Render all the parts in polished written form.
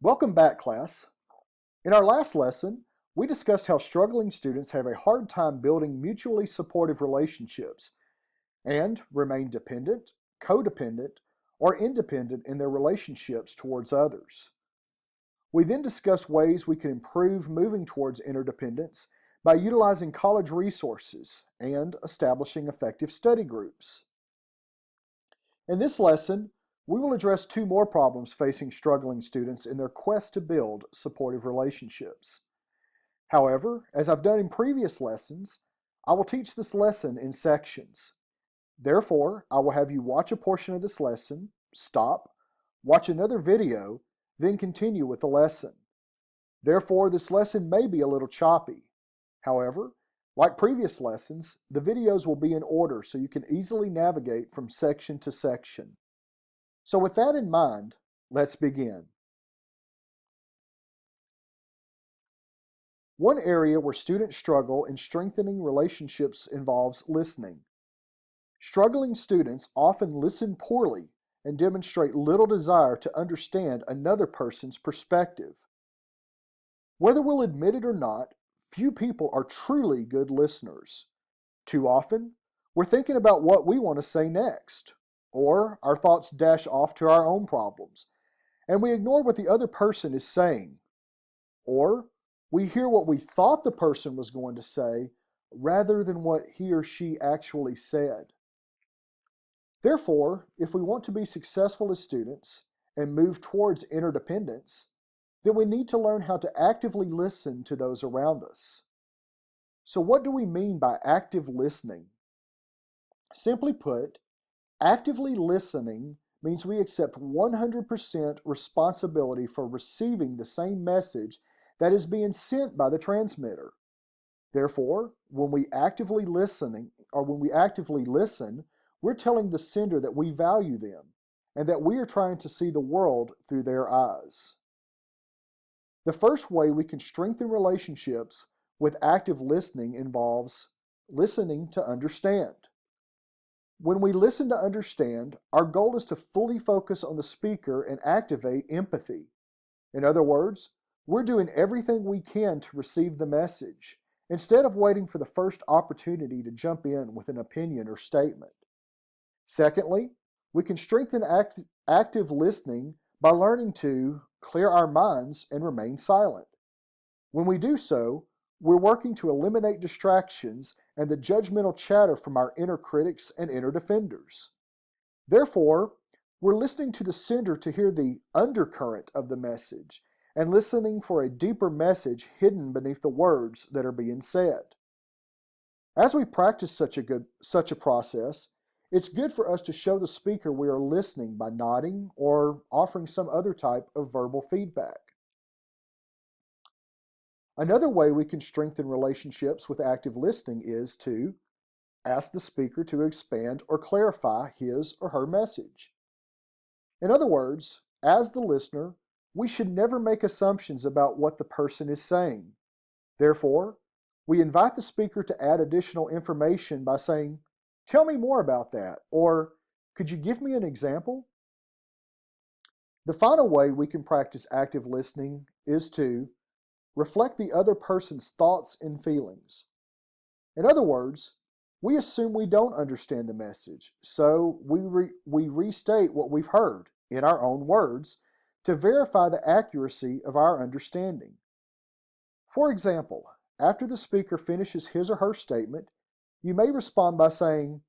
Welcome back, class. In our last lesson, we discussed how struggling students have a hard time building mutually supportive relationships and remain dependent, codependent, or independent in their relationships towards others. We then discussed ways we can improve moving towards interdependence by utilizing college resources and establishing effective study groups. In this lesson, we will address two more problems facing struggling students in their quest to build supportive relationships. However, as I've done in previous lessons, I will teach this lesson in sections. Therefore, I will have you watch a portion of this lesson, stop, watch another video, then continue with the lesson. Therefore, this lesson may be a little choppy. However, like previous lessons, the videos will be in order so you can easily navigate from section to section. So with that in mind, let's begin. One area where students struggle in strengthening relationships involves listening. Struggling students often listen poorly and demonstrate little desire to understand another person's perspective. Whether we'll admit it or not, few people are truly good listeners. Too often, we're thinking about what we want to say next, or our thoughts dash off to our own problems, and we ignore what the other person is saying. Or we hear what we thought the person was going to say rather than what he or she actually said. Therefore, if we want to be successful as students and move towards interdependence, then we need to learn how to actively listen to those around us. So what do we mean by active listening? Simply put, actively listening means we accept 100% responsibility for receiving the same message that is being sent by the transmitter. Therefore, when we actively listen, we're telling the sender that we value them and that we are trying to see the world through their eyes. The first way we can strengthen relationships with active listening involves listening to understand. When we listen to understand, our goal is to fully focus on the speaker and activate empathy. In other words, we're doing everything we can to receive the message, instead of waiting for the first opportunity to jump in with an opinion or statement. Secondly, we can strengthen active listening by learning to clear our minds and remain silent. When we do so, we're working to eliminate distractions and the judgmental chatter from our inner critics and inner defenders. Therefore, we're listening to the sender to hear the undercurrent of the message and listening for a deeper message hidden beneath the words that are being said. As we practice such a process, it's good for us to show the speaker we are listening by nodding or offering some other type of verbal feedback. Another way we can strengthen relationships with active listening is to ask the speaker to expand or clarify his or her message. In other words, as the listener, we should never make assumptions about what the person is saying. Therefore, we invite the speaker to add additional information by saying, "Tell me more about that," or "Could you give me an example?" The final way we can practice active listening is to reflect the other person's thoughts and feelings. In other words, we assume we don't understand the message, so we restate what we've heard in our own words to verify the accuracy of our understanding. For example, after the speaker finishes his or her statement, you may respond by saying,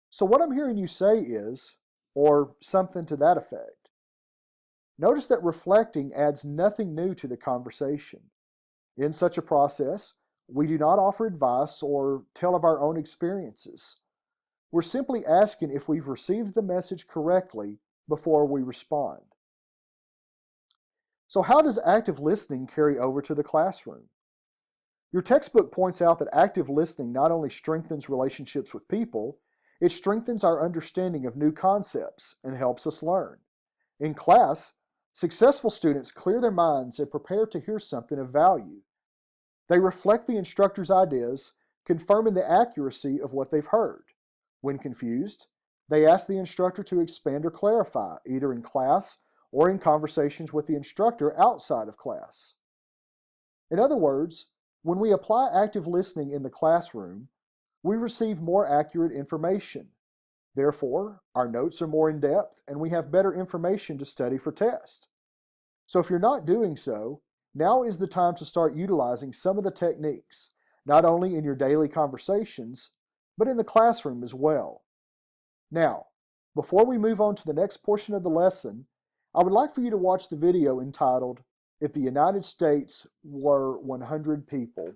"So what I'm hearing you say is," or something to that effect. Notice that reflecting adds nothing new to the conversation. In such a process, we do not offer advice or tell of our own experiences. We're simply asking if we've received the message correctly before we respond. So how does active listening carry over to the classroom? Your textbook points out that active listening not only strengthens relationships with people, it strengthens our understanding of new concepts and helps us learn. In class, successful students clear their minds and prepare to hear something of value. They reflect the instructor's ideas, confirming the accuracy of what they've heard. When confused, they ask the instructor to expand or clarify, either in class or in conversations with the instructor outside of class. In other words, when we apply active listening in the classroom, we receive more accurate information. Therefore, our notes are more in depth and we have better information to study for tests. So if you're not doing so, now is the time to start utilizing some of the techniques, not only in your daily conversations, but in the classroom as well. Now, before we move on to the next portion of the lesson, I would like for you to watch the video entitled, "If the United States Were 100 People."